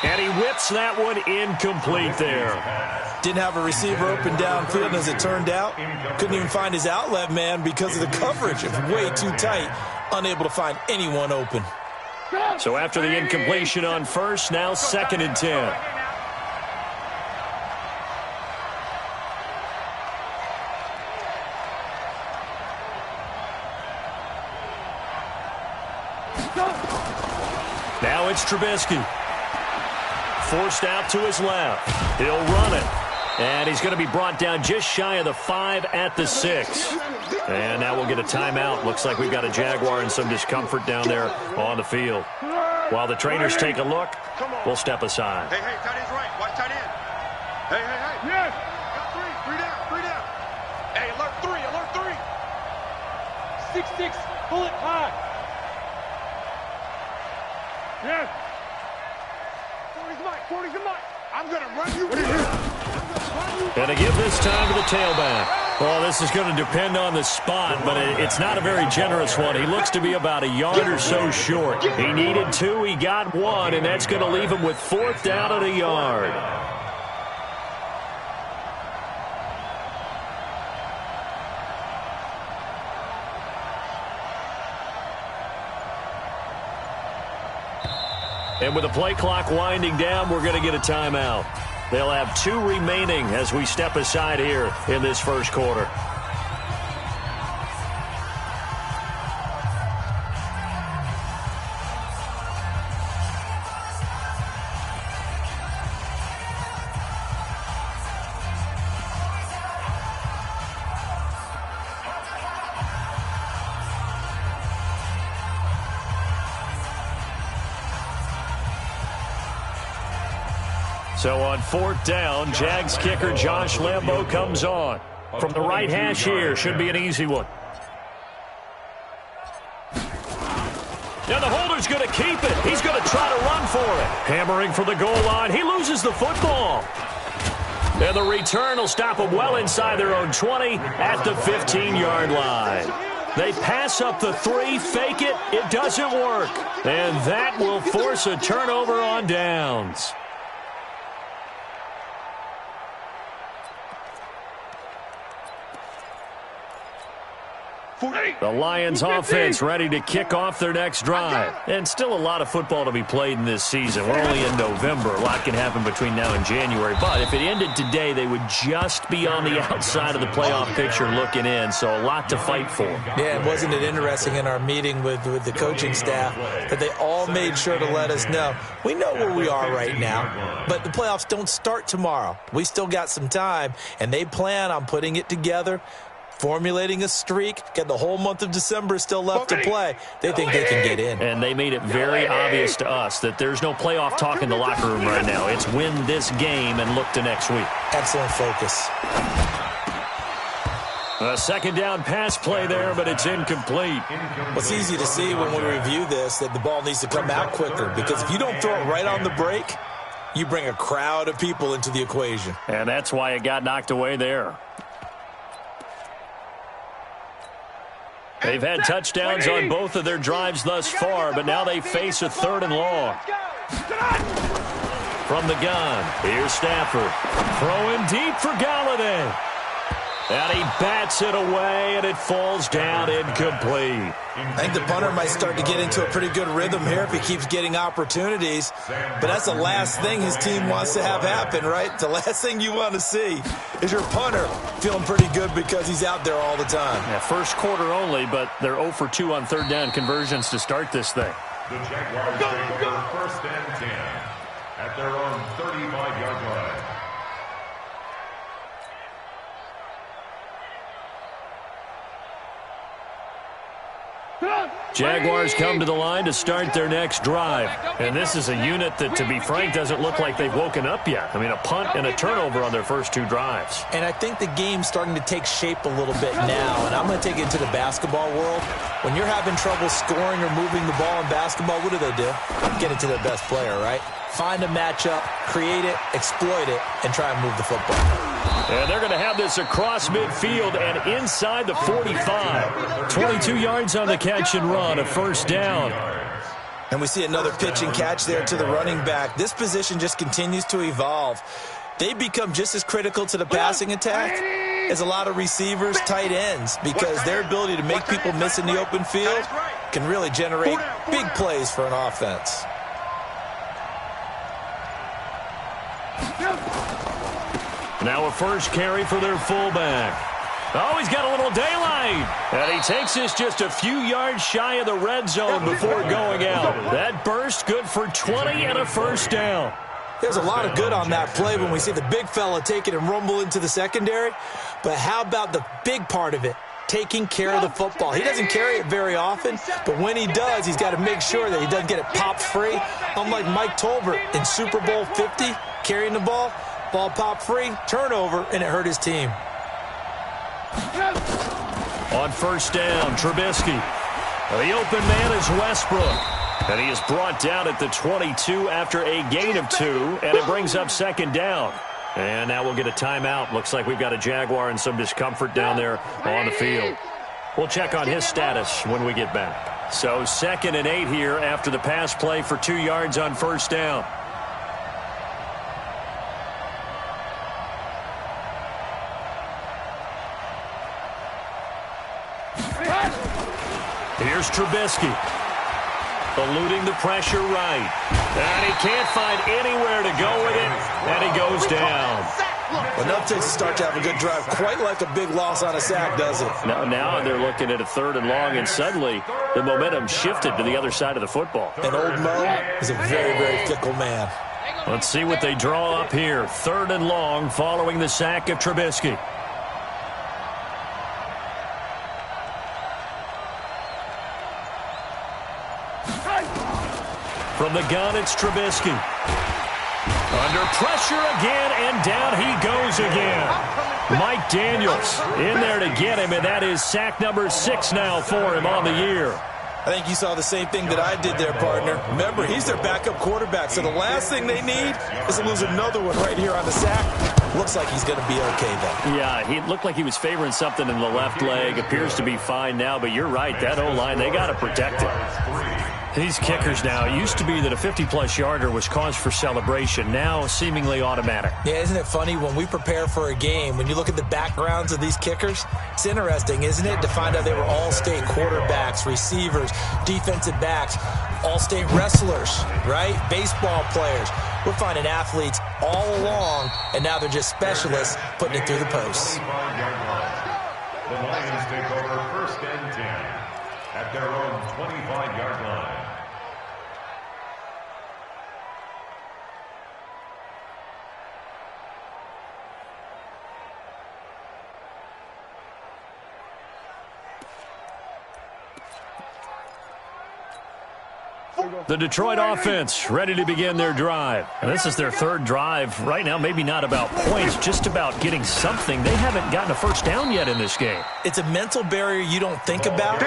And he whips that one incomplete there. Didn't have a receiver open downfield, and as it turned out, couldn't even find his outlet man because of the coverage. It was way too tight, unable to find anyone open. So after the incompletion on first, now 2nd and 10. Now it's Trubisky. Forced out to his left. He'll run it. And he's going to be brought down just shy of the 5 at the 6. And now we'll get a timeout. Looks like we've got a Jaguar in some discomfort down there on the field. While the trainers take a look, we'll step aside. Hey, tight end's right. Watch tight end. Hey. Yes. Got three down. Hey, alert three. 6-6, pull it high. Yes. 40's the mic. I'm going to run you. And to give this time to the tailback. Well, this is going to depend on the spot, but it's not a very generous one. He looks to be about a yard or so short. He needed 2, he got 1, and that's going to leave him with 4th down at a yard. And with the play clock winding down, we're going to get a timeout. They'll have 2 remaining as we step aside here in this first quarter. So on 4th down, Jags kicker Josh Lambo comes on. From the right hash here, should be an easy one. Now the holder's going to keep it. He's going to try to run for it. Hammering for the goal line. He loses the football. And the return will stop them well inside their own 20 at the 15-yard line. They pass up the 3, fake it. It doesn't work. And that will force a turnover on downs. The Lions offense ready to kick off their next drive. And still a lot of football to be played in this season. We're only in November. A lot can happen between now and January. But if it ended today, they would just be on the outside of the playoff picture looking in. So a lot to fight for. Yeah, and wasn't it interesting in our meeting with the coaching staff that they all made sure to let us know, we know where we are right now, but the playoffs don't start tomorrow. We still got some time, and they plan on putting it together, formulating a streak, getting the whole month of December still left to play. They think they can get in. And they made it very obvious to us that there's no playoff talk in the locker room right now. It's win this game and look to next week. Excellent focus. A 2nd down pass play there, but it's incomplete. Well, it's easy to see when we review this that the ball needs to come out quicker, because if you don't throw it right on the break, you bring a crowd of people into the equation. And that's why it got knocked away there. They've had touchdowns on both of their drives thus far, but now they face a 3rd and long. From the gun, here's Stafford. Throwing deep for Galladay. And he bats it away, and it falls down incomplete. I think the punter might start to get into a pretty good rhythm here if he keeps getting opportunities. But that's the last thing his team wants to have happen, right? The last thing you want to see is your punter feeling pretty good because he's out there all the time. Yeah, first quarter only, but they're 0 for 2 on 3rd down conversions to start this thing. The Jaguars take over 1st and 10 at their own 35-yard line. Jaguars come to the line to start their next drive. And this is a unit that, to be frank, doesn't look like they've woken up yet. I mean, a punt and a turnover on their first 2 drives. And I think the game's starting to take shape a little bit now. And I'm going to take it into the basketball world. When you're having trouble scoring or moving the ball in basketball, what do? Get it to their best player, right? Find a matchup, create it, exploit it, and try and move the football. And they're going to have this across midfield and inside the 45. 22 yards on the catch and run, a 1st down. And we see another pitch and catch there to the running back. This position just continues to evolve. They become just as critical to the passing attack as a lot of receivers, tight ends, because their ability to make people miss in the open field can really generate big plays for an offense. Now a first carry for their fullback. Oh, he's got a little daylight. And he takes this just a few yards shy of the red zone before going out. That burst good for 20 and a first down. There's a lot of good on that play when we see the big fella take it and rumble into the secondary. But how about the big part of it? Taking care of the football. He doesn't carry it very often, but when he does, he's got to make sure that he doesn't get it popped free. Unlike Mike Tolbert in Super Bowl 50, carrying the ball popped free, turnover, and it hurt his team. On first down, Trubisky. The open man is Westbrook. And he is brought down at the 22 after a gain of 2, and it brings up second down. And now we'll get a timeout. Looks like we've got a Jaguar and some discomfort down there on the field. We'll check on his status when we get back. So 2nd and 8 here after the pass play for 2 yards on first down. Here's Trubisky. Eluding the pressure right. And he can't find anywhere to go with it. And he goes down. Enough takes to start to have a good drive. Quite like a big loss on a sack, does it? Now they're looking at a 3rd and long, and suddenly the momentum shifted to the other side of the football. And old Mo is a very, very fickle man. Let's see what they draw up here. 3rd and long following the sack of Trubisky. From the gun, it's Trubisky. Under pressure again, and down he goes again. Mike Daniels in there to get him, and that is sack number 6 now for him on the year. I think you saw the same thing that I did there, partner. Remember, he's their backup quarterback, so the last thing they need is to lose another one right here on the sack. Looks like he's going to be okay, though. Yeah, he looked like he was favoring something in the left leg. Appears to be fine now, but you're right. That O-line, they got to protect it. These kickers now, it used to be that a 50-plus yarder was cause for celebration. Now, seemingly automatic. Yeah, isn't it funny when we prepare for a game, when you look at the backgrounds of these kickers, it's interesting, isn't it, to find out they were all-state quarterbacks, receivers, defensive backs, all-state wrestlers, right? Baseball players. We're finding athletes all along, and now they're just specialists putting it through the posts. The Lions take over 1st and 10 at their own 25-yard line. The Detroit offense ready to begin their drive. And this is their 3rd drive. Right now, maybe not about points, just about getting something. They haven't gotten a first down yet in this game. It's a mental barrier you don't think about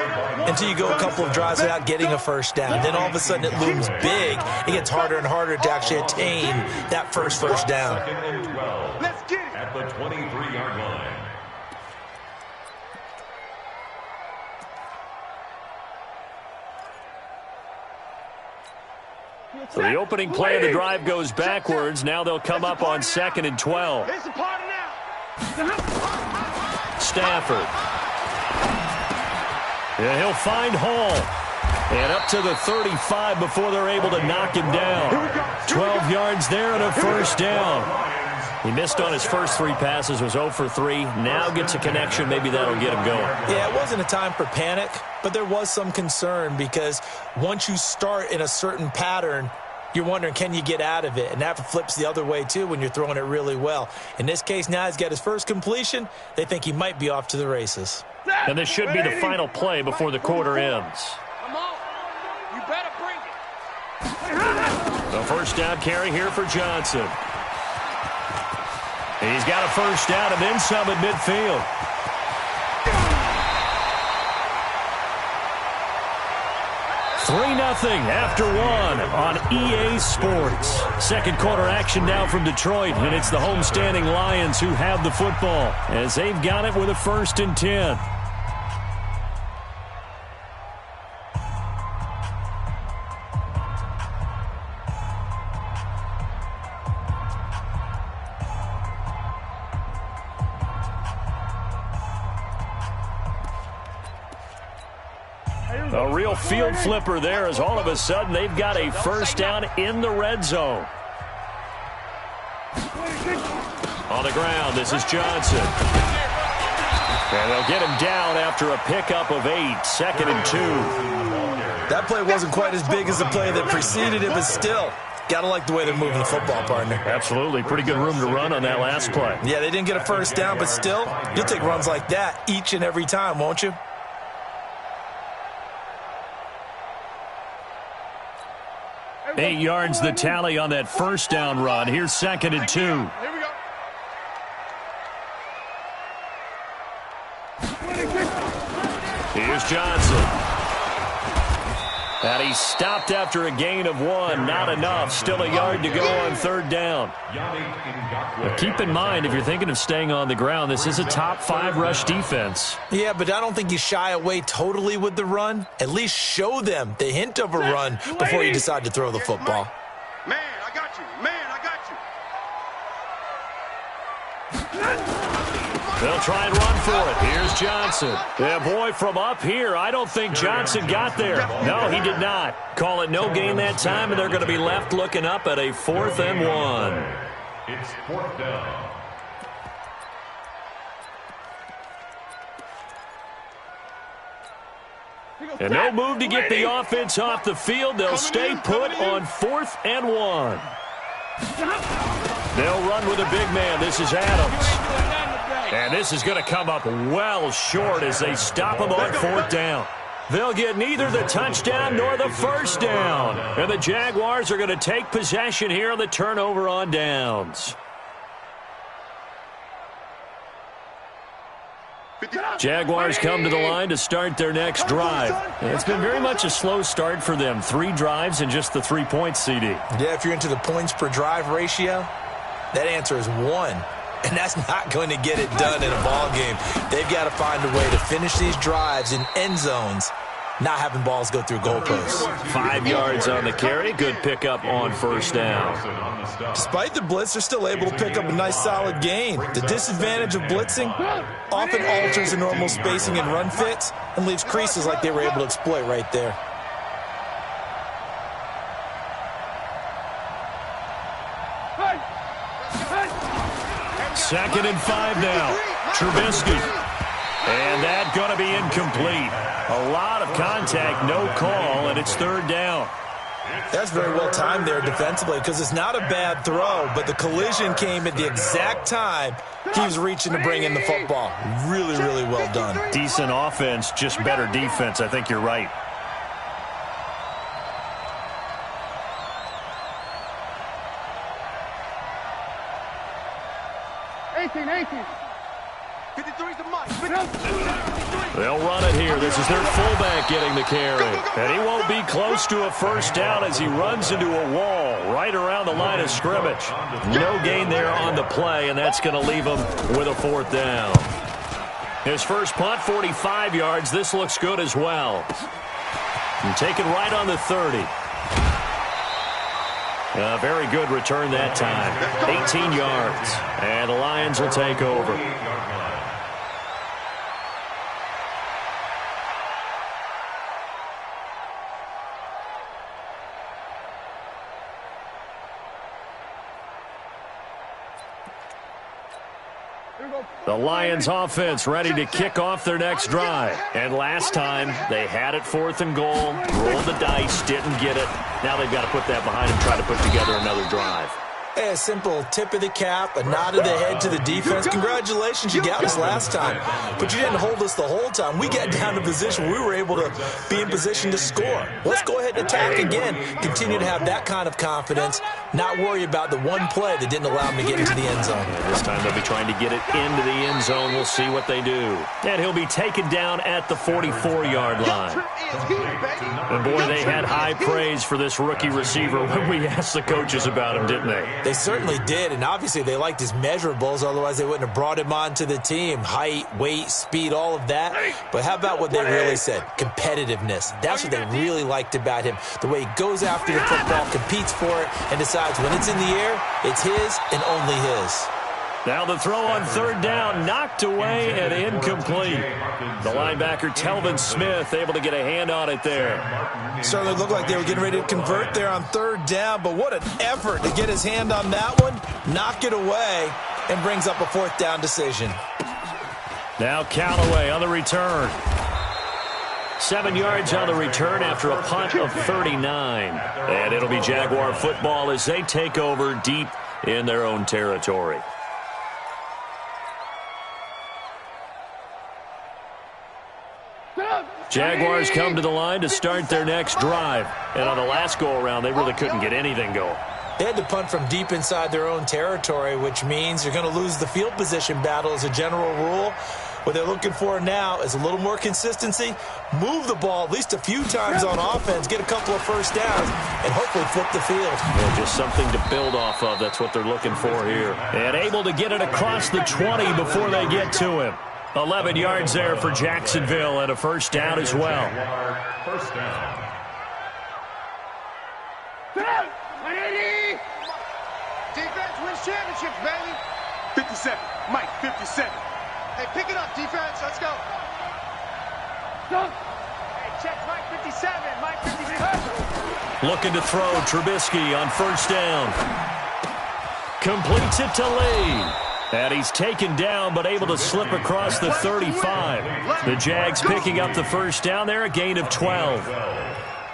until you go a couple of drives without getting a first down. Then all of a sudden it looms big. It gets harder and harder to actually attain that first down. 2nd and 12 at the 23-yard line. So the opening play of the drive goes backwards. Now they'll come up on 2nd and 12. Stafford. Yeah, he'll find Hall. And up to the 35 before they're able to knock him down. 12 yards there and a first down. He missed on his first 3 passes, was 0 for 3. Now gets a connection. Maybe that'll get him going. Yeah, it wasn't a time for panic, but there was some concern because once you start in a certain pattern, you're wondering, can you get out of it? And that flips the other way, too, when you're throwing it really well. In this case, now he's got his first completion. They think he might be off to the races. And this should be the final play before the quarter ends. Come on. You better bring it. The first down carry here for Johnson. He's got a first down and then some at midfield. Nothing after 1 on EA Sports. Second quarter action now from Detroit, and it's the homestanding Lions who have the football as they've got it with a 1st and 10. A real field flipper there as all of a sudden they've got a first down in the red zone. On the ground, this is Johnson. And they'll get him down after a pickup of 8, 2nd and 2. That play wasn't quite as big as the play that preceded it, but still, got to like the way they're moving the football, partner. Absolutely. Pretty good room to run on that last play. Yeah, they didn't get a first down, but still, you'll take runs like that each and every time, won't you? Eight yards the tally on that first down run. Here's 2nd and 2. Here we go. Here's Johnson. And he stopped after a gain of 1. Not enough. Still a yard to go on 3rd down. But keep in mind, if you're thinking of staying on the ground, this is a top 5 rush defense. Yeah, but I don't think you shy away totally with the run. At least show them the hint of a run before you decide to throw the football. Man, I got you. Man, I got you. They'll try and run for it. Here's Johnson. Yeah, boy, from up here, I don't think Johnson got there. No, he did not. Call it no gain that time, and they're going to be left looking up at a 4th and 1. It's 4th down. And no move to get the offense off the field. They'll stay put on 4th and 1. They'll run with a big man. This is Adams. And this is going to come up well short as they stop him on 4th down. They'll get neither the touchdown nor the first down. And the Jaguars are going to take possession here on the turnover on downs. Jaguars come to the line to start their next drive. And it's been very much a slow start for them. 3 drives and just the 3 points, CD. Yeah, if you're into the points per drive ratio, that answer is 1. And that's not going to get it done in a ball game. They've got to find a way to finish these drives in end zones, not having balls go through goalposts. 5 yards on the carry. Good pickup on first down. Despite the blitz, they're still able to pick up a nice solid gain. The disadvantage of blitzing often alters the normal spacing and run fits and leaves creases like they were able to exploit right there. Second and 5 now. Trubisky. And that's going to be incomplete. A lot of contact, no call, and it's 3rd down. That's very well timed there defensively because it's not a bad throw, but the collision came at the exact time he was reaching to bring in the football. Really, really well done. Decent offense, just better defense. I think you're right. They'll run it here. This is their fullback getting the carry. And he won't be close to a first down as he runs into a wall right around the line of scrimmage. No gain there on the play, and that's going to leave him with a 4th down. His first punt, 45 yards. This looks good as well. And taken right on the 30. A very good return that time. 18 yards. And the Lions will take over. The Lions offense ready to kick off their next drive. And last time, they had it 4th and goal, rolled the dice, didn't get it. Now they've got to put that behind and try to put together another drive. Hey, a simple tip of the cap, a nod of the head to the defense. Congratulations, you got us last time. But you didn't hold us the whole time. We got down to position where we were able to be in position to score. Let's go ahead and attack again. Continue to have that kind of confidence. Not worry about the one play that didn't allow them to get into the end zone. This time they'll be trying to get it into the end zone. We'll see what they do. And he'll be taken down at the 44-yard line. And boy, they had high praise for this rookie receiver when we asked the coaches about him, didn't they? They certainly did, and obviously they liked his measurables, otherwise they wouldn't have brought him onto the team. Height, weight, speed, all of that. But how about what they really said? Competitiveness. That's what they really liked about him. The way he goes after the football, competes for it, and decides when it's in the air, it's his and only his. Now the throw on third down, knocked away and incomplete. The linebacker, Telvin Smith, able to get a hand on it there. Certainly looked like they were getting ready to convert there on third down, but what an effort to get his hand on that one, knock it away, and brings up a fourth down decision. Now Callaway on the return. 7 yards on the return after a punt of 39. And it'll be Jaguar football as they take over deep in their own territory. Jaguars come to the line to start their next drive. And on the last go-around, they really couldn't get anything going. They had to punt from deep inside their own territory, which means you're going to lose the field position battle as a general rule. What they're looking for now is a little more consistency, move the ball at least a few times on offense, get a couple of first downs, and hopefully flip the field. Yeah, just something to build off of. That's what they're looking for here. And able to get it across the 20 before they get to him. 11 yards there for Jacksonville and a first down as well. First down. Defense wins championships, baby. 57. Mike, 57. Hey, pick it up, defense. Let's go. Hey, check Mike 57. Mike 57. Looking to throw Trubisky on first down. Completes it to Lane. And he's taken down but able to slip across the 35. The Jags picking up the first down there, a gain of 12.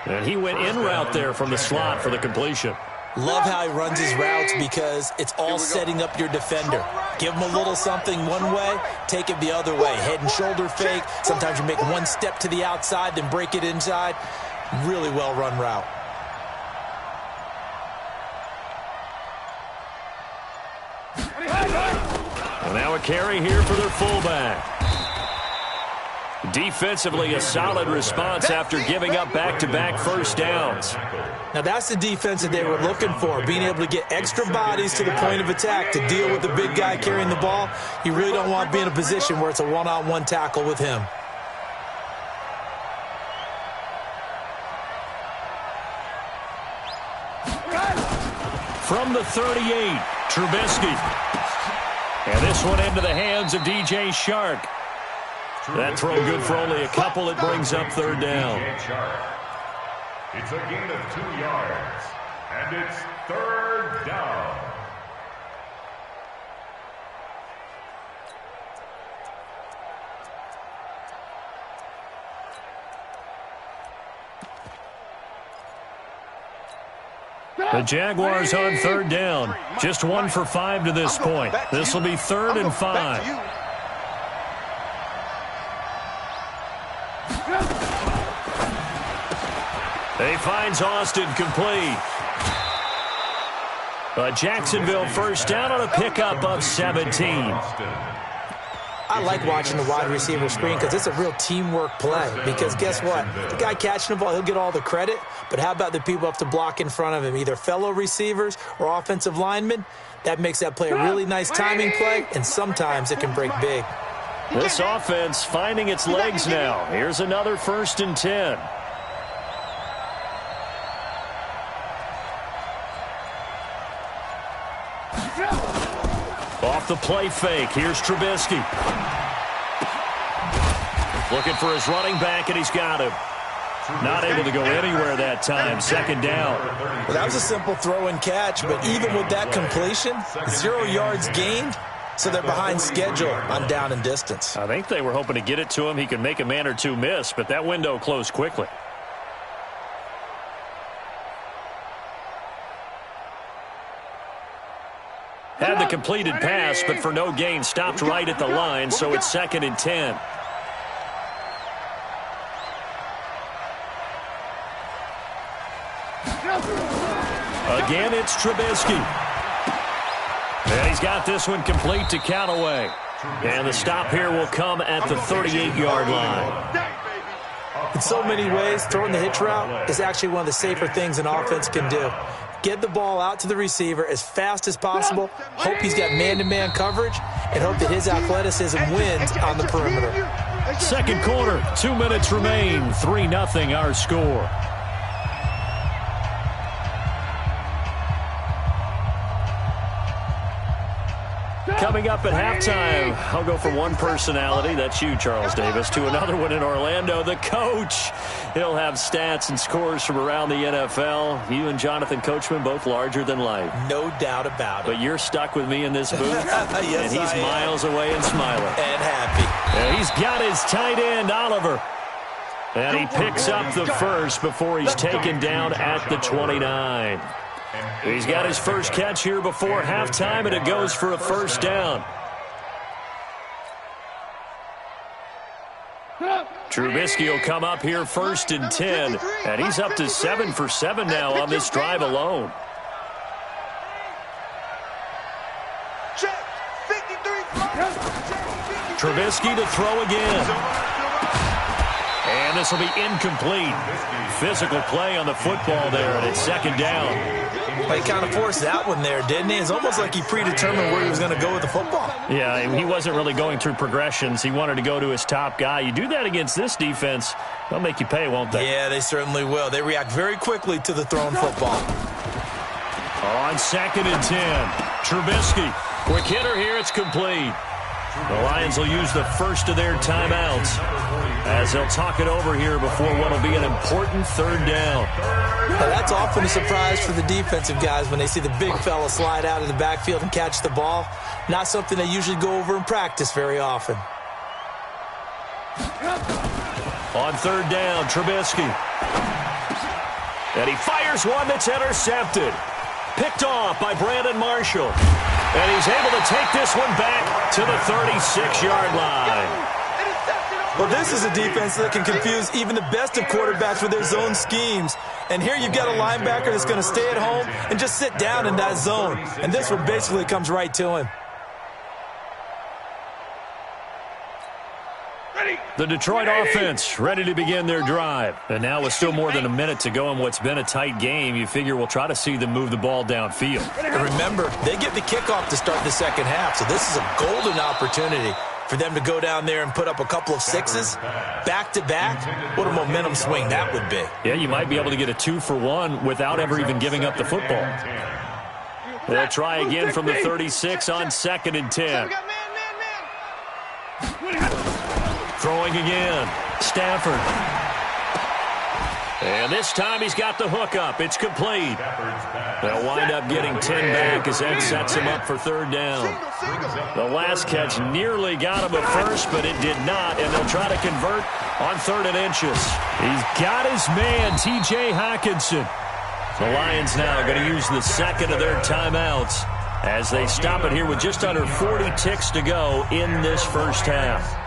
And he went in route there from the slot for the completion. Love how he runs his routes because it's all setting up your defender. Give him a little something one way, take it the other way. Head and shoulder fake. Sometimes you make one step to the outside, then break it inside. Really well-run route. And now a carry here for their fullback. Defensively, a solid response after giving up back-to-back first downs. Now that's the defense that they were looking for, being able to get extra bodies to the point of attack to deal with the big guy carrying the ball. You really don't want to be in a position where it's a one-on-one tackle with him. From the 38, Trubisky. And this one into the hands of DJ Shark. That throw good for only a couple. It brings up third down. It's a gain of 2 yards, and it's third down. The Jaguars on third down. Just 1 for 5 to this point. This will be 3rd and 5. He finds Austin complete. A Jacksonville first down on a pickup of 17. I like watching the wide receiver screen because it's a real teamwork play. Because guess what? The guy catching the ball, he'll get all the credit. But how about the people up to block in front of him, either fellow receivers or offensive linemen? That makes that play a really nice timing play, and sometimes it can break big. This offense finding its legs now. Here's another 1st and 10. Off the play fake. Here's Trubisky. Looking for his running back, and he's got him. Not able to go anywhere that time. 2nd down. Well, that was a simple throw and catch, but even with that completion, 0 yards gained, so they're behind schedule on down and distance. I think they were hoping to get it to him. He could make a man or two miss, but that window closed quickly. Had the completed pass, but for no gain, stopped right at the line, so it's 2nd and 10. Again, it's Trubisky. And he's got this one complete to Callaway. And the stop here will come at the 38-yard line. In so many ways, throwing the hitch route is actually one of the safer things an offense can do. Get the ball out to the receiver as fast as possible, hope he's got man-to-man coverage, and hope that his athleticism wins on the perimeter. Second quarter, 2 minutes remain, 3-0 our score. Coming up at halftime, I'll go from one personality, that's you, Charles Davis, to another one in Orlando, the coach. He'll have stats and scores from around the NFL. You and Jonathan Coachman, both larger than life. No doubt about it. But you're stuck with me in this booth, yes, and he's miles away and smiling. And happy. And he's got his tight end, Oliver. And he picks up the first before he's taken down at the 29. He's got his first catch here before halftime, and it goes for a first down. Trubisky will come up here first and 10, and he's up to 7 for 7 now on this drive alone. Trubisky to throw again. And this will be incomplete. Physical play on the football there, and it's second down. He kind of forced that one there, didn't he? It's almost like he predetermined where he was going to go with the football. Yeah, he wasn't really going through progressions. He wanted to go to his top guy. You do that against this defense, they'll make you pay, won't they? Yeah, they certainly will. They react very quickly to the thrown football. On second and 10, Trubisky. Quick hitter here, it's complete. The Lions will use the first of their timeouts as they'll talk it over here before what will be an important third down. Now, that's often a surprise for the defensive guys when they see the big fella slide out of the backfield and catch the ball. Not something they usually go over in practice very often. On third down, Trubisky. And he fires one that's intercepted. Picked off by Brandon Marshall. And he's able to take this one back to the 36-yard line. Well, this is a defense that can confuse even the best of quarterbacks with their zone schemes. And here you've got a linebacker that's going to stay at home and just sit down in that zone. And this one basically comes right to him. The Detroit offense ready to begin their drive. And now with still more than a minute to go in what's been a tight game, you figure we'll try to see them move the ball downfield. And remember, they get the kickoff to start the second half, so this is a golden opportunity for them to go down there and put up a couple of sixes back-to-back. What a momentum swing that would be. Yeah, you might be able to get a 2-for-1 without ever even giving up the football. They'll try again from the 36 on second and 10. Throwing again, Stafford. And this time he's got the hook up. It's complete. They'll wind up getting 10 back as that sets him up for third down. The last catch nearly got him a first, but it did not, and they'll try to convert on 3rd and inches. He's got his man, T.J. Hockenson. The Lions now going to use the second of their timeouts as they stop it here with just under 40 ticks to go in this first half.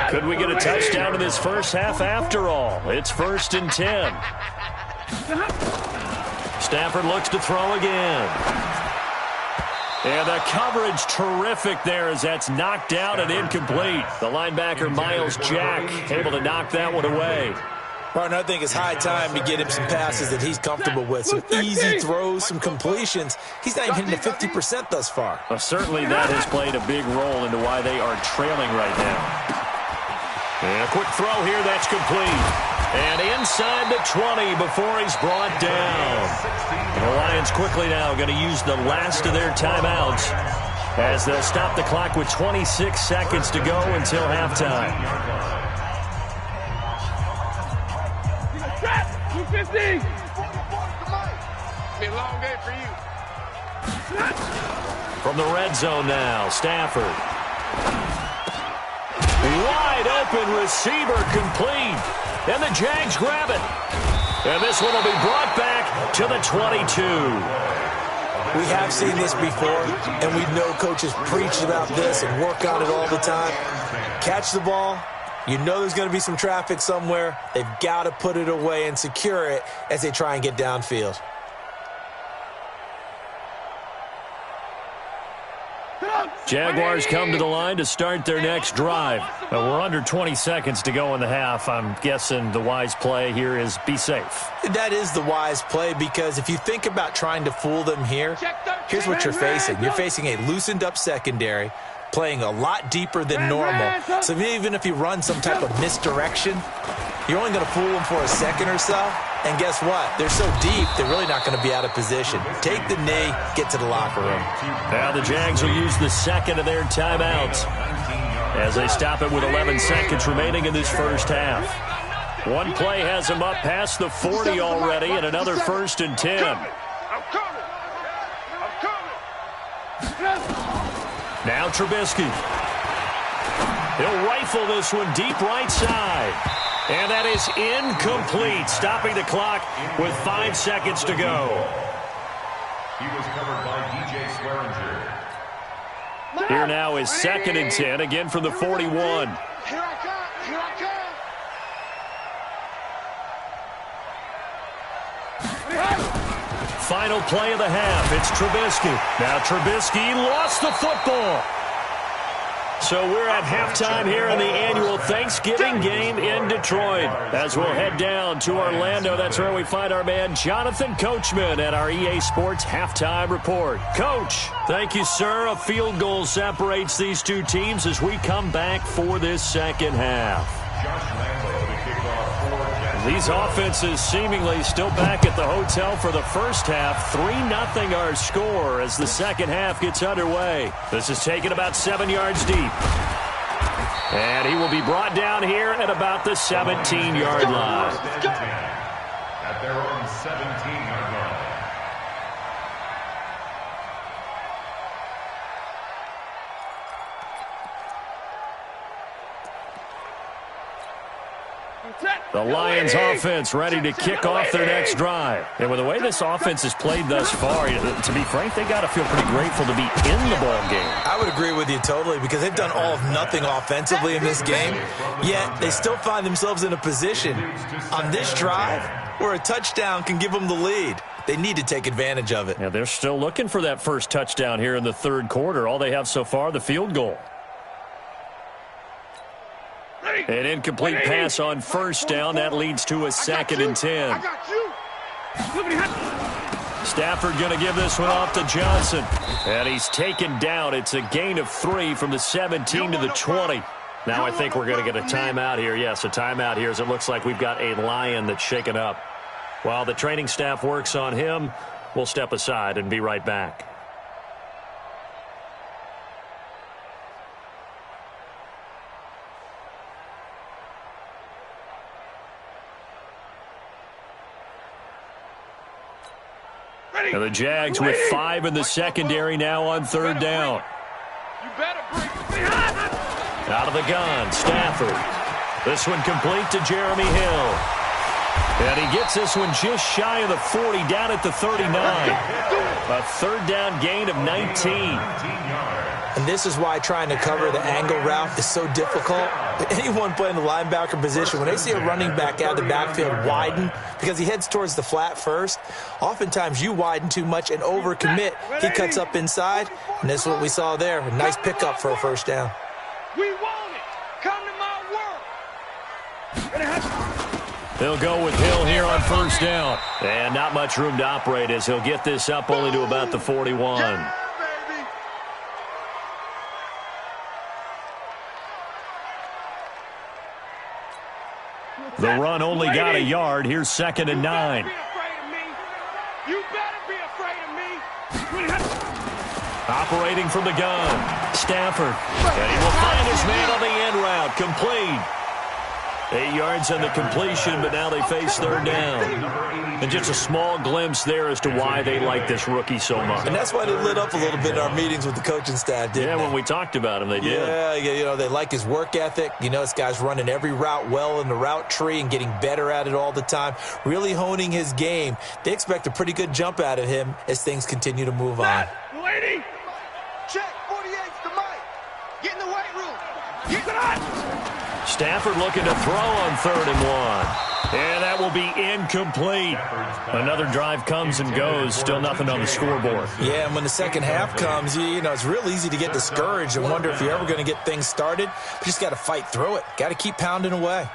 Could we get a touchdown in this first half after all? It's 1st and 10. Stafford looks to throw again. And the coverage terrific there as that's knocked out and incomplete. The linebacker, Miles Jack, able to knock that one away. Partner, I think it's high time to get him some passes that he's comfortable with. Some easy throws, some completions. He's not even hitting the 50% thus far. Well, certainly that has played a big role into why they are trailing right now. And a quick throw here, that's complete. And inside the 20 before he's brought down. The Lions quickly now going to use the last of their timeouts as they'll stop the clock with 26 seconds to go until halftime. 250. Be a long day for you. From the red zone now, Stafford. Wide open receiver complete. And the Jags grab it. And this one will be brought back to the 22. We have seen this before, and we know coaches preach about this and work on it all the time. Catch the ball. You know there's going to be some traffic somewhere. They've got to put it away and secure it as they try and get downfield. Jaguars come to the line to start their next drive. We're under 20 seconds to go in the half. I'm guessing the wise play here is be safe. That is the wise play because if you think about trying to fool them here, here's what you're facing. You're facing a loosened up secondary, playing a lot deeper than normal. So even if you run some type of misdirection, you're only going to fool them for a second or so. And guess what? They're so deep, they're really not going to be out of position. Take the knee, get to the locker room. Now the Jags will use the second of their timeouts as they stop it with 11 seconds remaining in this first half. One play has them up past the 40 already, and another 1st and 10. I'm coming. Now Trubisky. He'll rifle this one deep right side. And that is incomplete, stopping the clock with 5 seconds to go. He was covered by DJ Swearinger. Here now is 2nd and 10, again from the 41. Here I come. Here I come. Final play of the half. It's Trubisky. Now Trubisky lost the football. So we're at halftime here in the annual Thanksgiving game in Detroit. As we'll head down to Orlando, that's where we find our man Jonathan Coachman at our EA Sports Halftime Report. Coach, thank you, sir. A field goal separates these two teams as we come back for this second half. Josh Lambo to kick off for Jacksonville. These offenses seemingly still back at the hotel for the first half. 3-0 our score as the second half gets underway. This is taken about 7 yards deep. And he will be brought down here at about the 17-yard line. At their own 17-yard line. The Lions offense ready to kick off their next drive. And with the way this offense has played thus far, to be frank, they got to feel pretty grateful to be in the ball game. I would agree with you totally because they've done all of nothing offensively in this game, yet they still find themselves in a position on this drive where a touchdown can give them the lead. They need to take advantage of it. Yeah, they're still looking for that first touchdown here in the third quarter. All they have so far, the field goal. An incomplete pass on first down. That leads to a 2nd and 10. I got you. Stafford going to give this one off to Johnson. And he's taken down. It's a gain of 3 from the 17 to the 20. Now I think we're going to get a timeout here. Yes, a timeout here as it looks like we've got a Lion that's shaken up. While the training staff works on him, we'll step aside and be right back. And the Jags with 5 in the secondary now on 3rd down. You better bring it. Out of the gun, Stafford. This one complete to Jeremy Hill. And he gets this one just shy of the 40, down at the 39. A 3rd down gain of 19. And this is why trying to cover the angle route is so difficult. Anyone playing the linebacker position, when they see a running back out of the backfield widen, because he heads towards the flat first, oftentimes you widen too much and overcommit. He cuts up inside, and this is what we saw there. A nice pickup for a first down. We want it. Come to my work. They'll go with Hill here on first down. And not much room to operate as he'll get this up only to about the 41. The run only got a yard. Here's 2nd and 9. You better be afraid of me. Operating from the gun. Stafford. And he will find his man on the end route. Complete. 8 yards on the completion, but now they face 3rd down. And just a small glimpse there as to why they like this rookie so much. And that's why they lit up a little bit in our meetings with the coaching staff, didn't they? Yeah, when we talked about him, they did. Yeah, you know, they like his work ethic. You know, this guy's running every route well in the route tree and getting better at it all the time, really honing his game. They expect a pretty good jump out of him as things continue to move on. Lady. Check, 48's the mic. Get in the weight room. Get Stafford looking to throw on 3rd and 1. And that will be incomplete. Another drive comes and goes. Still nothing on the scoreboard. Yeah, and when the second half comes, you know, it's real easy to get discouraged and wonder if you're ever going to get things started. But you just got to fight through it. Got to keep pounding away.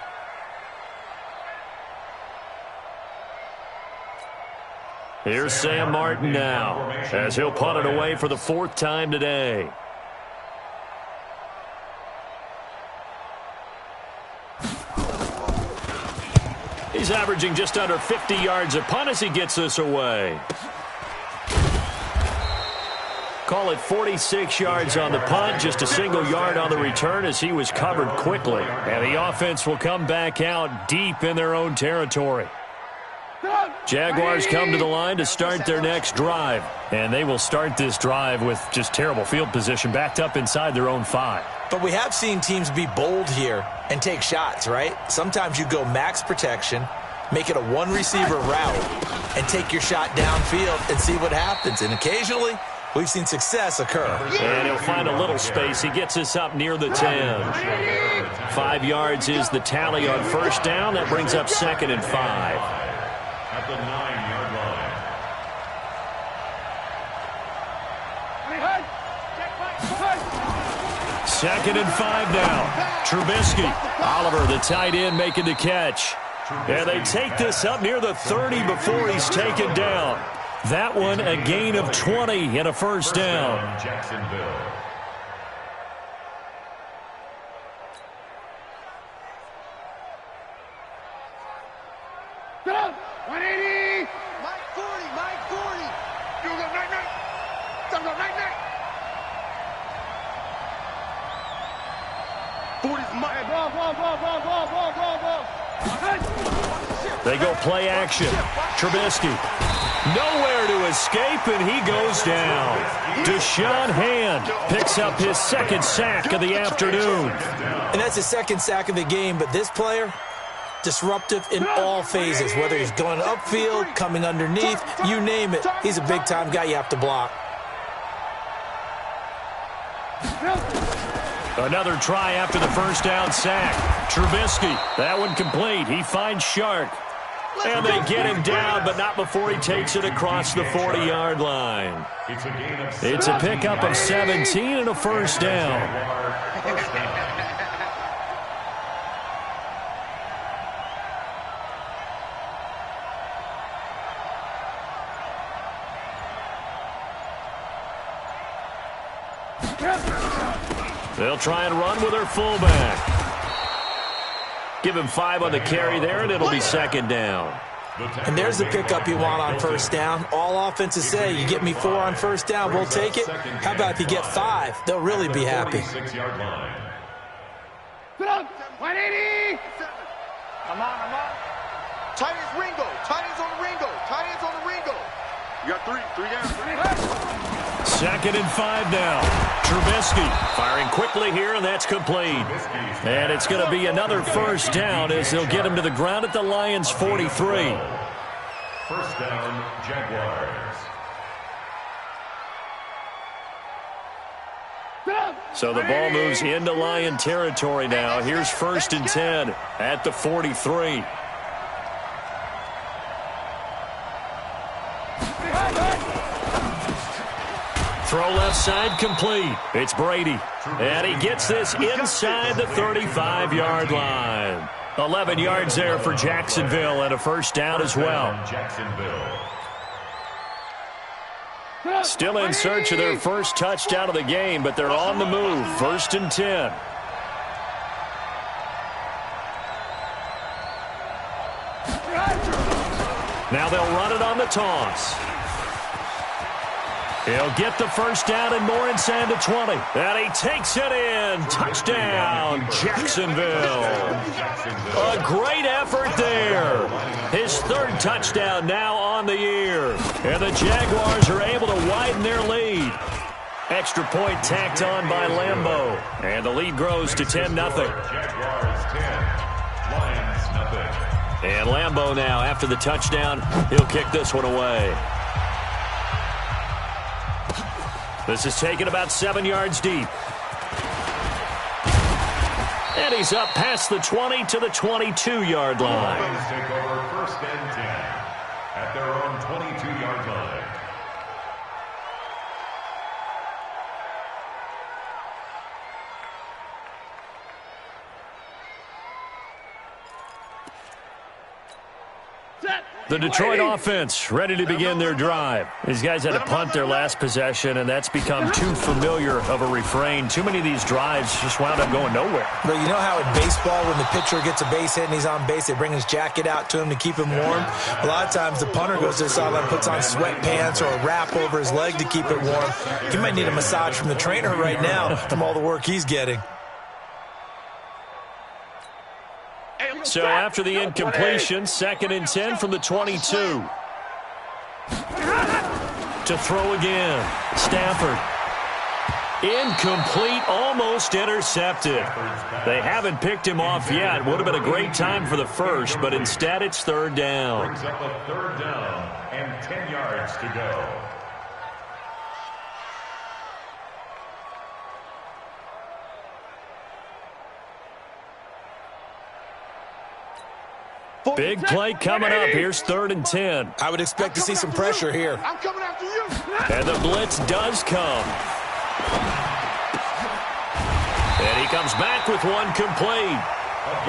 Here's Sam Martin now as he'll punt it away for the 4th time today. He's averaging averaging just under 50 yards a punt as he gets this away. Call it 46 yards on the punt, just a single yard on the return as he was covered quickly. And the offense will come back out deep in their own territory. Jaguars come to the line to start their next drive. And they will start this drive with just terrible field position, backed up inside their own 5. But we have seen teams be bold here and take shots, right? Sometimes you go max protection, make it a one-receiver route, and take your shot downfield and see what happens. And occasionally, we've seen success occur. And he'll find a little space. He gets us up near the 10. 5 yards is the tally on first down. That brings up 2nd and 5. At the 9-yard line. Second and 5 now. Trubisky. Oliver, the tight end, making the catch. And they take this up near the 30 before he's taken down. That one a gain of 20 and a first down. Jacksonville. Get up! 180! Mike 40, Mike 40! You go night-night! Don't go night-night! 40's Mike! Go! They go play action. Trubisky. Nowhere to escape, and he goes down. Deshaun Hand picks up his 2nd sack of the afternoon. And that's his 2nd sack of the game, but this player, disruptive in all phases, whether he's going upfield, coming underneath, you name it. He's a big-time guy you have to block. Another try after the first down sack. Trubisky, that one complete. He finds Shark. And they get him down, but not before he takes it across the 40-yard line. It's a pickup of 17 and a first down. They'll try and run with their fullback. Give him 5 on the carry there, and it'll be 2nd down. And there's the pickup you want on first down. All offenses say, you get me 4 on first down, we'll take it. How about if you get 5? They'll really be happy. Get up! 180! Come on. Tight ends Ringo. Tight ends on the Ringo. Tight ends on the Ringo. You got 3 down. 2nd and 5 now. Trubisky firing quickly here, and that's complete. And it's going to be another first down as they'll get him to the ground at the Lions' 43. First down, Jaguars. So the ball moves into Lion territory now. Here's 1st and 10 at the 43. Throw left side complete. It's Brady. And he gets this inside the 35-yard line. 11 yards there for Jacksonville and a first down as well. Still in search of their first touchdown of the game, but they're on the move. 1st and 10. Now they'll run it on the toss. He'll get the first down and more inside the 20. And he takes it in. Touchdown, Jacksonville. A great effort there. His 3rd touchdown now on the year. And the Jaguars are able to widen their lead. Extra point tacked on by Lambeau. And the lead grows to 10-0. Jaguars 10, Lions nothing. And Lambeau now, after the touchdown, he'll kick this one away. This is taken about 7 yards deep. And he's up past the 20 to the 22-yard line. Lions take over 1st and 10 at their own 22-yard line. The Detroit offense ready to begin their drive. These guys had to punt their last possession, and that's become too familiar of a refrain. Too many of these drives just wound up going nowhere. But you know how in baseball, when the pitcher gets a base hit and he's on base, they bring his jacket out to him to keep him warm? A lot of times the punter goes to the sideline, puts on sweatpants or a wrap over his leg to keep it warm. He might need a massage from the trainer right now from all the work he's getting. So after the incompletion, 2nd and 10 from the 22. To throw again. Stafford. Incomplete, almost intercepted. They haven't picked him off yet. Would have been a great time for the first, but instead it's 3rd down. Brings up a 3rd down and 10 yards to go. Big play coming up. Here's 3rd and 10. I would expect to see some pressure here. I'm coming after you. And the blitz does come. And he comes back with one complete.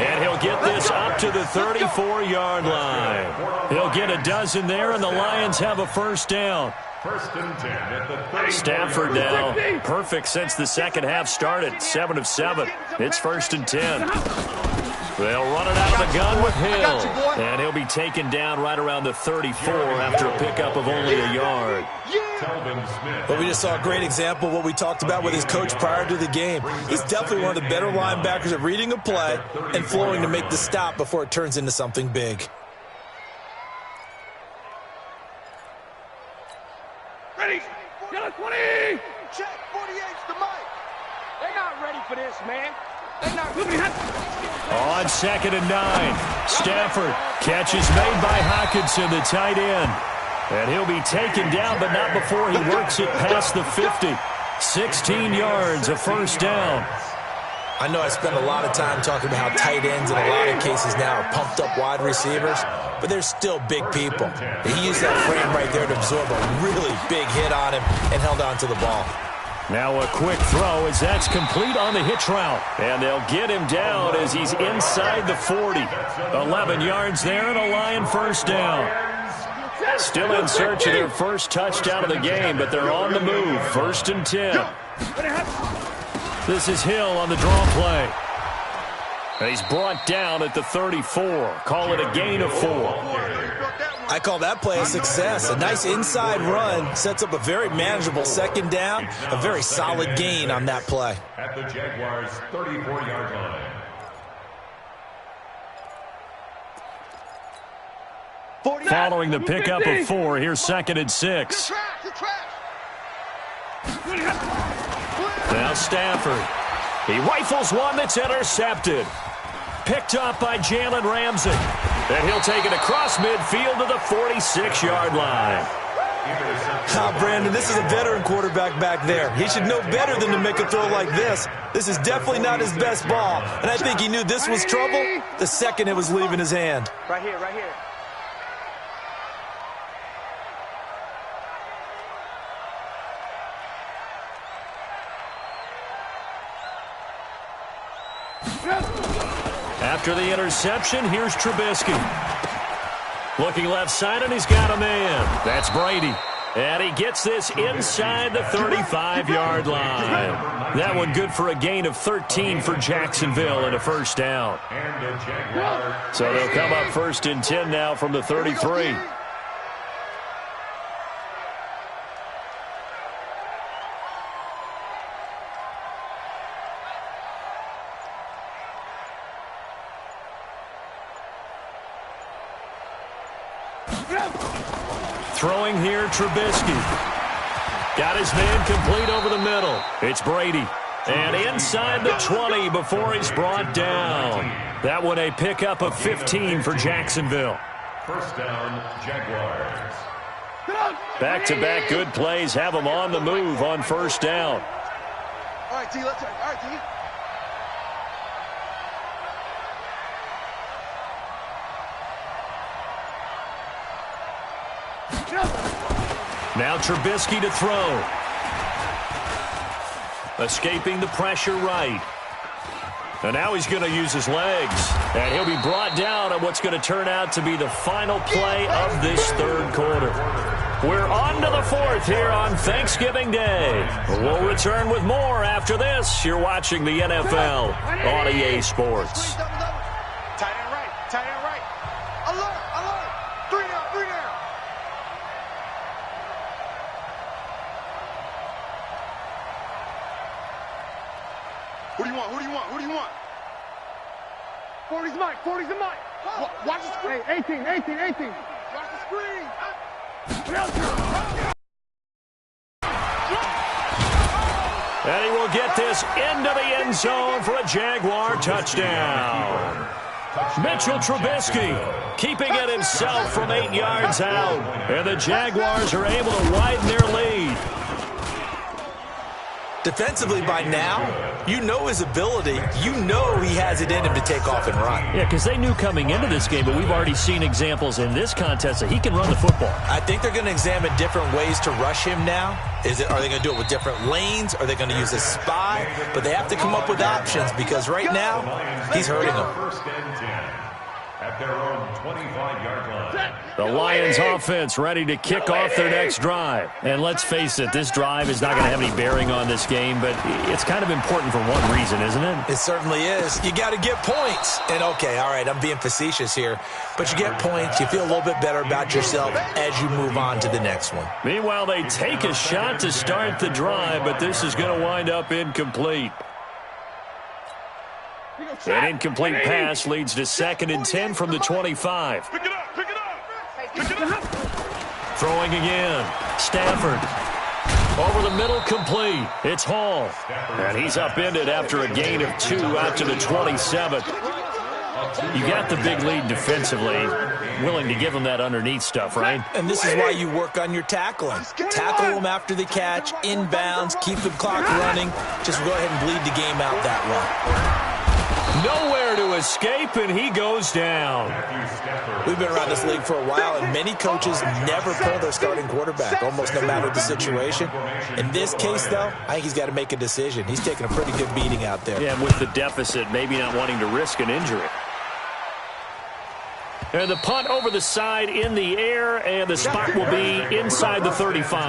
And he'll get this up to the 34-yard line. He'll get a dozen there, and the Lions have a 1st down. 1st and 10 at the 34. Stafford now, perfect since the second half started. 7 of 7. It's 1st and 10. They'll run it out of the gun with Hill. And he'll be taken down right around the 34 after a pickup of only a yard. But we just saw a great example of what we talked about with his coach prior to the game. He's definitely one of the better linebackers at reading a play and flowing to make the stop before it turns into something big. Ready. Yellow 20. Check 48's the mic. They're not ready for this, man. They're not ready. On 2nd and 9, Stafford. Catch is made by Hockenson, the tight end. And he'll be taken down, but not before he works it past the 50. 16 yards, a 1st down. I know I spend a lot of time talking about how tight ends in a lot of cases now are pumped up wide receivers, but they're still big people. He used that frame right there to absorb a really big hit on him and held on to the ball. Now a quick throw as that's complete on the hitch route. And they'll get him down as he's inside the 40. 11 yards there and a Lion 1st down. Still in search of their first touchdown of the game, but they're on the move. 1st and 10. This is Hill on the draw play. And he's brought down at the 34. Call it a gain of 4. I call that play a success. A nice inside run sets up a very manageable 2nd down. A very solid gain on that play. At the Jaguars' 34-yard line. Following the pickup of 4, here's 2nd and 6. Now Stafford. He rifles one that's intercepted. Picked up by Jalen Ramsey. And he'll take it across midfield to the 46-yard line. Brandon, this is a veteran quarterback back there. He should know better than to make a throw like this. This is definitely not his best ball. And I think he knew this was trouble the second it was leaving his hand. Right here, right here. After the interception, here's Trubisky. Looking left side, and he's got a man. That's Brady. And he gets this inside the 35-yard line. That one good for a gain of 13 for Jacksonville and a 1st down. So they'll come up 1st and 10 now from the 33. Throwing here, Trubisky. Got his man complete over the middle. It's Brady. And inside the 20 before he's brought down. That one a pickup of 15 for Jacksonville. 1st down, Jaguars. Back-to-back good plays have them on the move on 1st down. All right, T, let's go. All right, T. Now Trubisky to throw. Escaping the pressure right. And now he's going to use his legs. And he'll be brought down at what's going to turn out to be the final play of this third quarter. We're on to the fourth here on Thanksgiving Day. We'll return with more after this. You're watching the NFL on EA Sports. Tight end right. Tight end right. Alert. Alert. 3 down. 3 down. Who do you want? Who do you want? Who do you want? 40's Mike. 40's the Mike. Watch the screen. Hey, 18. Watch the screen. And he will get this into the end zone for a Jaguar touchdown. Mitchell Trubisky keeping it himself from 8 yards out. And the Jaguars are able to widen their lead. Defensively by now, you know his ability. You know he has it in him to take off and run. Yeah, because they knew coming into this game, but we've already seen examples in this contest that he can run the football. I think they're going to examine different ways to rush him now. Are they going to do it with different lanes? Are they going to use a spy? But they have to come up with options because right now, he's hurting them. First and 10 at their own 25-yard line. The Lions offense ready to kick off their next drive. And let's face it, this drive is not going to have any bearing on this game, but it's kind of important for one reason, isn't it? It certainly is. You got to get points. And okay, all right, I'm being facetious here, but you get points, you feel a little bit better about yourself as you move on to the next one. Meanwhile, they take a shot to start the drive, but this is going to wind up incomplete. An incomplete pass leads to 2nd and 10 from the 25. Pick it up. Pick it up. Pick it up. Throwing again. Stafford. Over the middle, complete. It's Hall. And he's upended after a gain of 2 out to the 27. You got the big lead defensively. Willing to give him that underneath stuff, right? And this is why you work on your tackling. Tackle them after the catch, inbounds, keep the clock running. Just go ahead and bleed the game out that way. Nowhere to escape, and he goes down. We've been around this league for a while, and many coaches never pull their starting quarterback, almost no matter the situation. In this case, though, I think he's got to make a decision. He's taking a pretty good beating out there. Yeah, with the deficit, maybe not wanting to risk an injury. And the punt over the side in the air, and the spot will be inside the 35.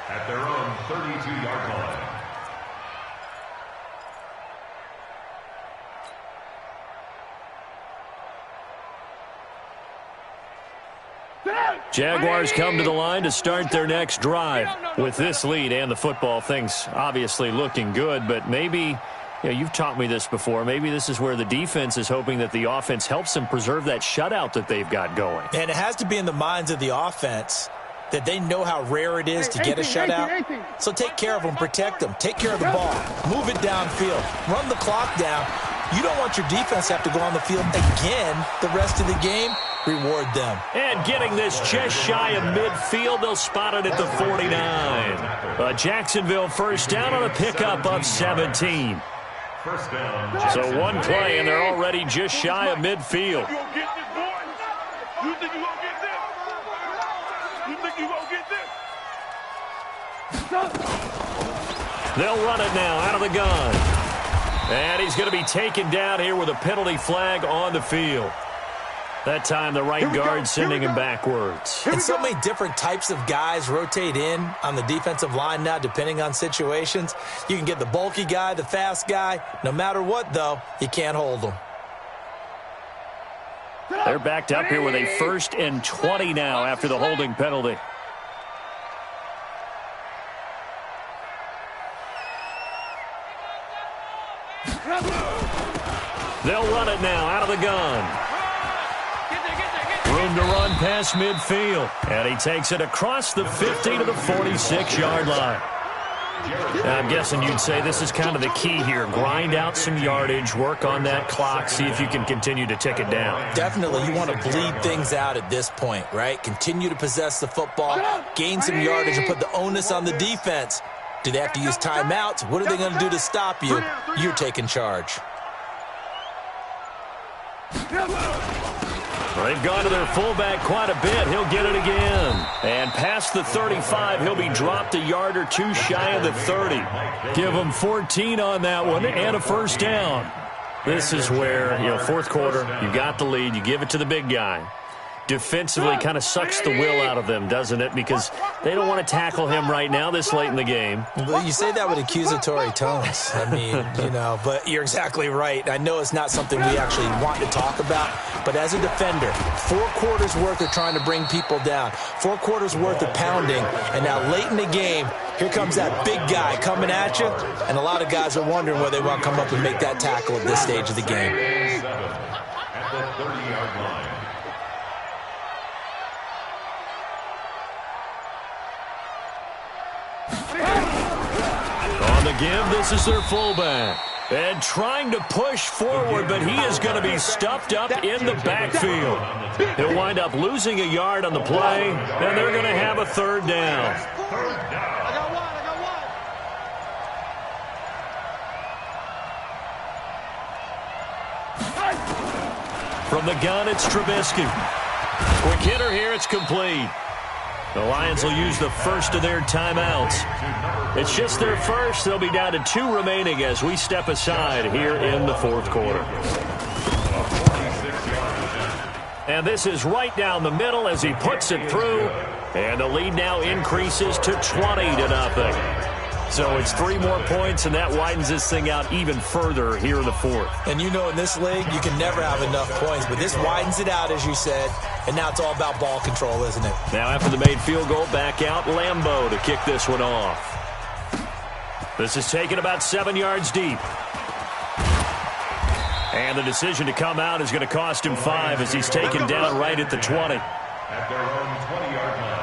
At their own 32-yard line. Jaguars come to the line to start their next drive. With this lead and the football, things obviously looking good, but maybe, you've taught me this before, maybe this is where the defense is hoping that the offense helps them preserve that shutout that they've got going. And it has to be in the minds of the offense that they know how rare it is to get a shutout. So take care of them, protect them, take care of the ball, move it downfield, run the clock down. You don't want your defense to have to go on the field again the rest of the game. Reward them. And getting this just shy of midfield, they'll spot it at the 49. Jacksonville first down on a pickup of 17. First down. So one play, and they're already just shy of midfield. You gonna get this, boy? You think you gonna get this? You think you gonna get this? They'll run it now out of the gun. And he's going to be taken down here with a penalty flag on the field. That time, the right guard sending him backwards. And so many different types of guys rotate in on the defensive line now, depending on situations. You can get the bulky guy, the fast guy. No matter what, though, you can't hold them. They're backed up here with a 1st and 20 now after the holding penalty. They'll run it now out of the gun. Room to run past midfield. And he takes it across the 50 to the 46-yard line. I'm guessing you'd say this is kind of the key here. Grind out some yardage, work on that clock, see if you can continue to tick it down. Definitely, you want to bleed things out at this point, right? Continue to possess the football, gain some yardage, and put the onus on the defense. Do they have to use timeouts? What are they going to do to stop you? You're taking charge. They've gone to their fullback quite a bit. He'll get it again. And past the 35, he'll be dropped a yard or two shy of the 30. Give him 14 on that one and a first down. This is where, fourth quarter, you got the lead, you give it to the big guy. Defensively kind of sucks the will out of them, doesn't it? Because they don't want to tackle him right now this late in the game. Well, you say that with accusatory tones. I mean, but you're exactly right. I know it's not something we actually want to talk about, but as a defender, 4 quarters worth of trying to bring people down, 4 quarters worth of pounding, and now late in the game, here comes that big guy coming at you, and a lot of guys are wondering whether they want to come up and make that tackle at this stage of the game. At the 30-yard line. On the give, this is their fullback. And trying to push forward, but he is going to be stuffed up in the backfield. He'll wind up losing a yard on the play, and they're going to have a third down. From the gun, it's Trubisky. Quick hitter here, it's complete. The Lions will use the first of their timeouts. It's just their first. They'll be down to 2 remaining as we step aside here in the fourth quarter. And this is right down the middle as he puts it through. And the lead now increases to 20-0. So it's 3 more points, and that widens this thing out even further here in the fourth. And in this league, you can never have enough points, but this widens it out, as you said, and now it's all about ball control, isn't it? Now after the made field goal, back out Lambeau to kick this one off. This is taken about 7 yards deep. And the decision to come out is going to cost him 5 as he's taken down right at the 20. At their own 20-yard line.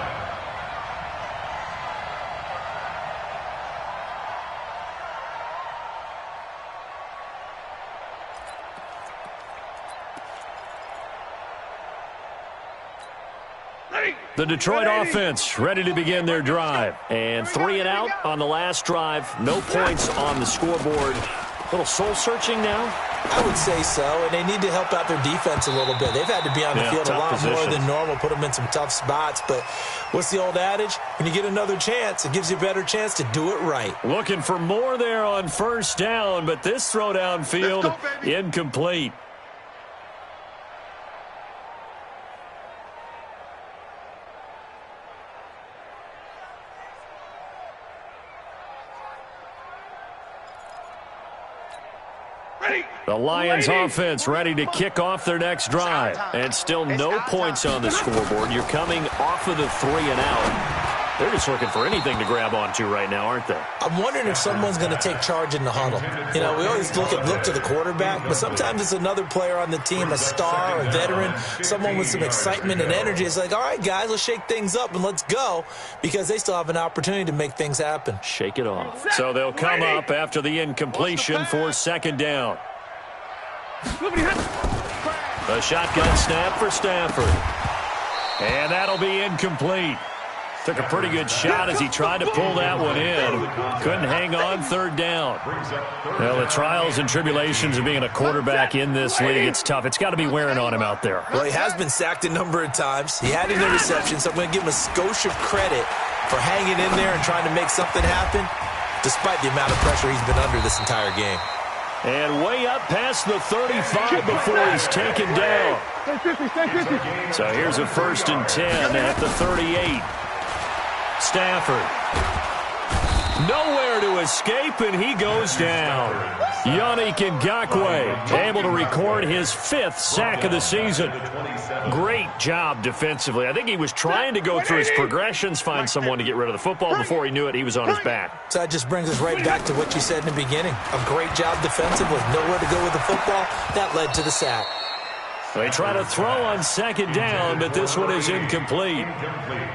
The Detroit offense ready to begin their drive. And 3 and out on the last drive. No points on the scoreboard. A little soul-searching now? I would say so, and they need to help out their defense a little bit. They've had to be on the field a lot more than normal, put them in some tough spots. But what's the old adage? When you get another chance, it gives you a better chance to do it right. Looking for more there on first down, but this throw downfield incomplete. The Lions offense ready to kick off their next drive. And still no points on the scoreboard. You're coming off of the 3 and out. They're just looking for anything to grab onto right now, aren't they? I'm wondering if someone's going to take charge in the huddle. We always look to the quarterback, but sometimes it's another player on the team, a star, a veteran, someone with some excitement and energy. It's like, all right, guys, let's shake things up and let's go, because they still have an opportunity to make things happen. Shake it off. So they'll come up after the incompletion for second down. A shotgun snap for Stafford. And that'll be incomplete. Took a pretty good shot as he tried to pull that one in. Couldn't hang on third down. Well, the trials and tribulations of being a quarterback in this league, it's tough. It's got to be wearing on him out there. Well, he has been sacked a number of times. He had an interception, so I'm going to give him a skosh of credit for hanging in there and trying to make something happen, despite the amount of pressure he's been under this entire game. And way up past the 35 before he's taken down. So here's a 1st and 10 at the 38. Stafford. Nowhere to escape, and he goes down. Yannick Ngakoue able to record his 5th sack of the season. Great job defensively. I think he was trying to go through his progressions, find someone to get rid of the football. Before he knew it, he was on his back. So that just brings us right back to what you said in the beginning. A great job defensively. Nowhere to go with the football. That led to the sack. They try to throw on second down, but this one is incomplete.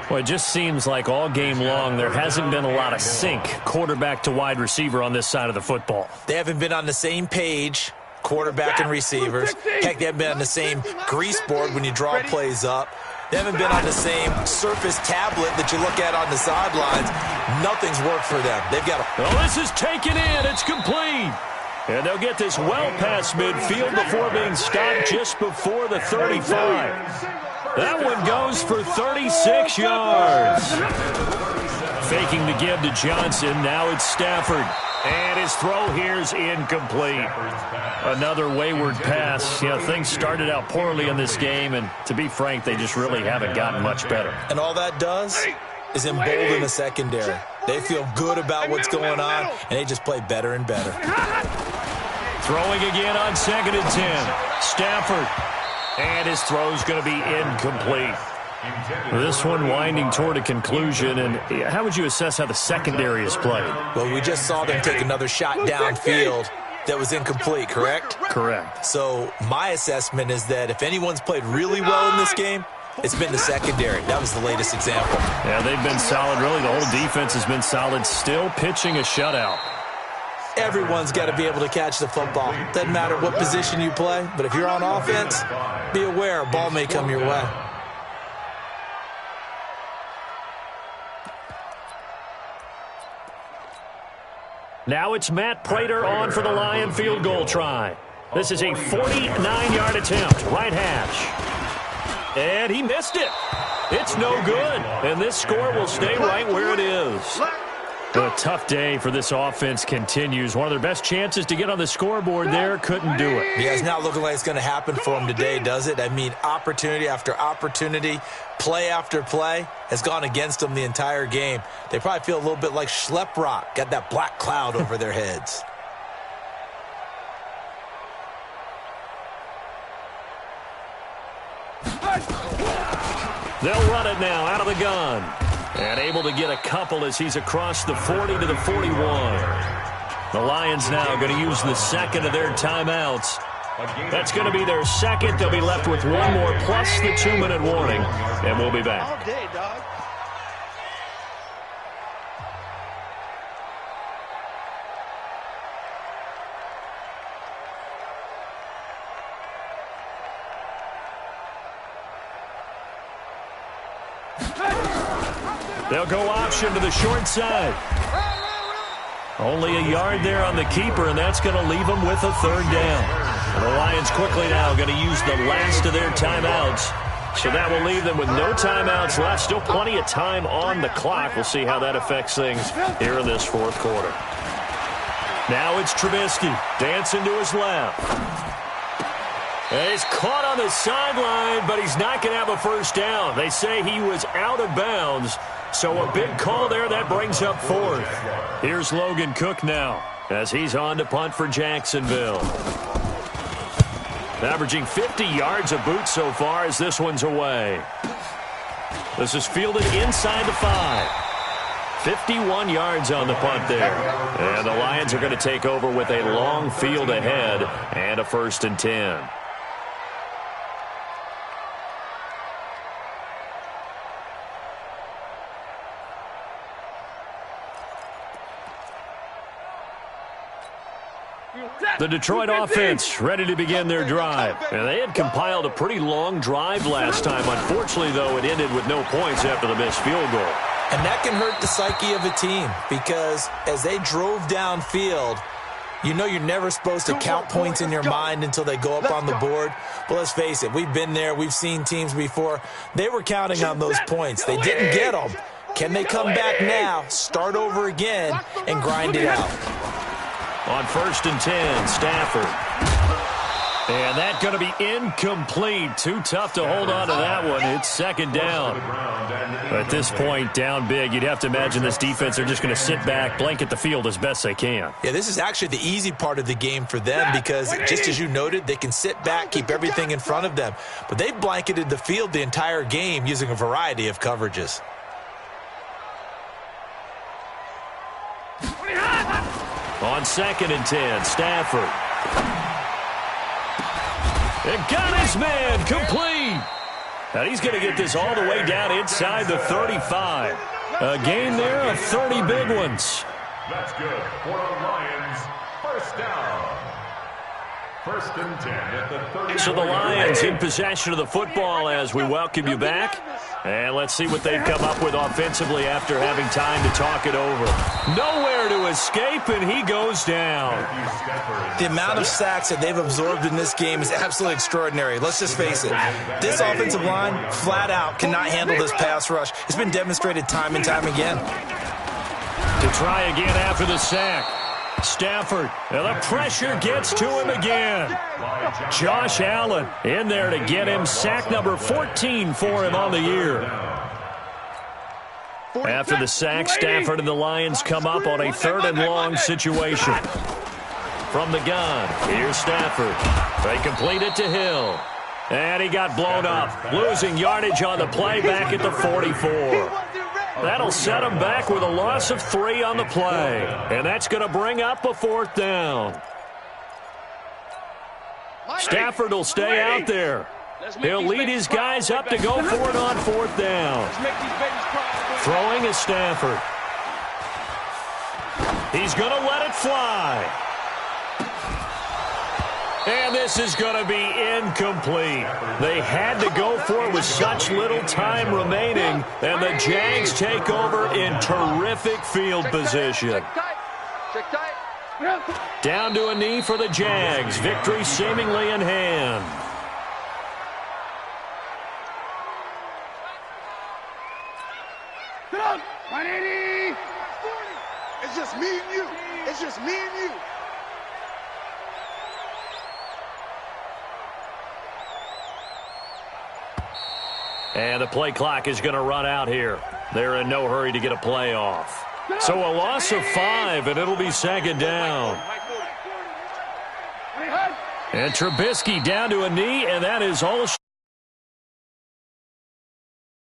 Well, it just seems like all game long there hasn't been a lot of sync quarterback to wide receiver on this side of the football. They haven't been on the same page, quarterback and receivers. Heck, they haven't been on the same grease board when you draw plays up. They haven't been on the same Surface tablet that you look at on the sidelines. Nothing's worked for them. They've got to... Well, this is taken in. It's complete. And they'll get this well past midfield before being stopped just before the 35. That one goes for 36 yards. Faking the give to Johnson. Now it's Stafford. And his throw here's incomplete. Another wayward pass. You know, things started out poorly in this game, and to be frank, they just really haven't gotten much better. And all that does is embolden the secondary. They feel good about what's going on, and they just play better and better. Throwing again on 2nd and 10. Stafford. And his throw's going to be incomplete. This one winding toward a conclusion, and how would you assess how the secondary has played? Well, we just saw them take another shot downfield that was incomplete, correct? Correct. So my assessment is that if anyone's played really well in this game, it's been the secondary. That was the latest example. Yeah, they've been solid. Really, the whole defense has been solid. Still pitching a shutout. Everyone's got to be able to catch the football. Doesn't matter what position you play, but if you're on offense, be aware a ball may come your way. Now it's Matt Prater on for the Lion field goal try. This is a 49-yard attempt, right hash. And he missed it. It's no good. And this score will stay right where it is. A tough day for this offense continues. One of their best chances to get on the scoreboard there, couldn't do it. Yeah, it's not looking like it's going to happen for them today, does it? I mean, opportunity after opportunity, play after play has gone against them the entire game. They probably feel a little bit like Schlepp-Rock, got that black cloud over their heads. They'll run it now out of the gun. And able to get a couple as he's across the 40 to the 41. The Lions now going to use the second of their timeouts. That's going to be their second. They'll be left with one more plus the 2-minute warning. And we'll be back. All day, dog. They'll go option to the short side. Only a yard there on the keeper, and that's going to leave them with a third down. And the Lions quickly now going to use the last of their timeouts. So that will leave them with no timeouts left. Still plenty of time on the clock. We'll see how that affects things here in this fourth quarter. Now it's Trubisky dancing to his left. And he's caught on the sideline, but he's not going to have a first down. They say he was out of bounds. So a big call there. That brings up fourth. Here's Logan Cook now as he's on to punt for Jacksonville. Averaging 50 yards a boot so far as this one's away. This is fielded inside the 5. 51 yards on the punt there. And the Lions are going to take over with a long field ahead and a 1st and 10. The Detroit offense ready to begin their drive. And they had compiled a pretty long drive last time. Unfortunately, though, it ended with no points after the missed field goal. And that can hurt the psyche of a team because as they drove downfield, you know you're never supposed to count points in your mind until they go up on the board. But let's face it, we've been there. We've seen teams before. They were counting on those points. They didn't get them. Can they come back now, start over again, and grind it out? On 1st and 10, Stafford. And that's going to be incomplete. Too tough to hold on to that one. It's 2nd down. At this point, down big, you'd have to imagine this defense are just going to sit back, blanket the field as best they can. Yeah, this is actually the easy part of the game for them because, just as you noted, they can sit back, keep everything in front of them. But they've blanketed the field the entire game using a variety of coverages. On 2nd and 10, Stafford. And got his man complete. And he's going to get this all the way down inside the 35. A gain there of 30 big ones. That's good for the Lions. 1st down. 1st and 10 at the 30. So the Lions in possession of the football as we welcome you back. And let's see what they've come up with offensively after having time to talk it over. Nowhere to escape, and he goes down. The amount of sacks that they've absorbed in this game is absolutely extraordinary. Let's just face it. This offensive line, flat out, cannot handle this pass rush. It's been demonstrated time and time again. To try again after the sack. Stafford, and the pressure gets to him again. Josh Allen in there to get him sack number 14 for him on the year. After the sack, Stafford and the Lions come up on a 3rd and long situation. From the gun, here's Stafford. They complete it to Hill. And he got blown up, losing yardage on the play back at the 44. That'll set him back with a loss of 3 on the play. And that's going to bring up a 4th down. Stafford will stay out there. He'll lead his guys up to go for it on 4th down. Throwing is Stafford. He's going to let it fly. And this is going to be incomplete. They had to go for it with such little time remaining, and the Jags take over in terrific field position. Down to a knee for the Jags. Victory seemingly in hand. It's just me and you. It's just me and you. And the play clock is going to run out here. They're in no hurry to get a play off. So a loss of 5, and it'll be 2nd down. And Trubisky down to a knee, and that is all.